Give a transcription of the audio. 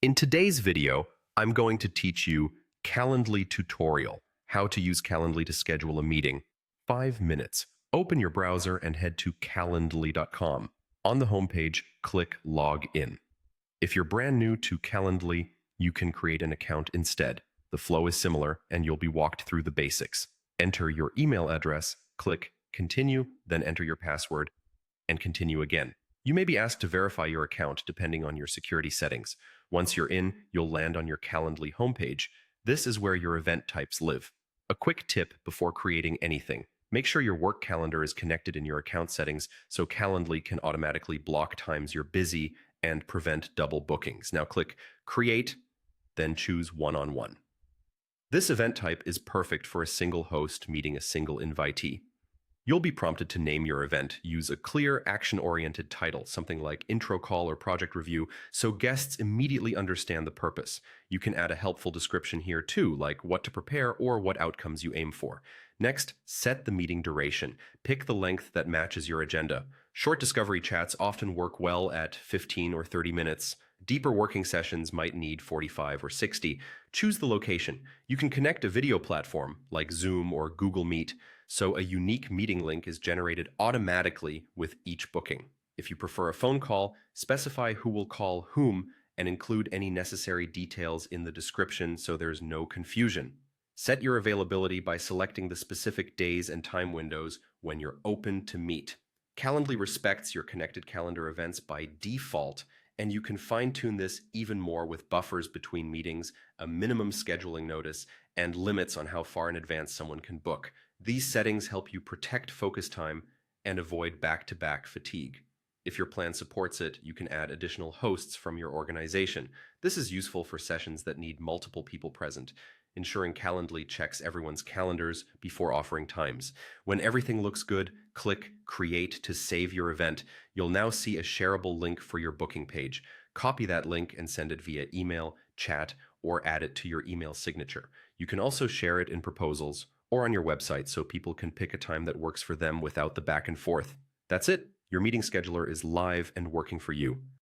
In today's video, I'm going to teach you Calendly tutorial, how to use Calendly to schedule a meeting. 5 minutes. Open your browser and head to calendly.com. On the homepage, click Log In. If you're brand new to Calendly, you can create an account instead. The flow is similar and you'll be walked through the basics. Enter your email address, click Continue, then enter your password, and continue again. You may be asked to verify your account depending on your security settings. Once you're in, you'll land on your Calendly homepage. This is where your event types live. A quick tip before creating anything. Make sure your work calendar is connected in your account settings so Calendly can automatically block times you're busy and prevent double bookings. Now click Create, then choose One-on-One. This event type is perfect for a single host meeting a single invitee. You'll be prompted to name your event. Use a clear, action-oriented title, something like intro call or project review, so guests immediately understand the purpose. You can add a helpful description here too, like what to prepare or what outcomes you aim for. Next, set the meeting duration. Pick the length that matches your agenda. Short discovery chats often work well at 15 or 30 minutes. Deeper working sessions might need 45 or 60. Choose the location. You can connect a video platform like Zoom or Google Meet, so a unique meeting link is generated automatically with each booking. If you prefer a phone call, specify who will call whom and include any necessary details in the description so there's no confusion. Set your availability by selecting the specific days and time windows when you're open to meet. Calendly respects your connected calendar events by default, and you can fine-tune this even more with buffers between meetings, a minimum scheduling notice, and limits on how far in advance someone can book. These settings help you protect focus time and avoid back-to-back fatigue. If your plan supports it, you can add additional hosts from your organization. This is useful for sessions that need multiple people present, ensuring Calendly checks everyone's calendars before offering times. When everything looks good, click Create to save your event. You'll now see a shareable link for your booking page. Copy that link and send it via email, chat, or add it to your email signature. You can also share it in proposals or on your website so people can pick a time that works for them without the back and forth. That's it. Your meeting scheduler is live and working for you.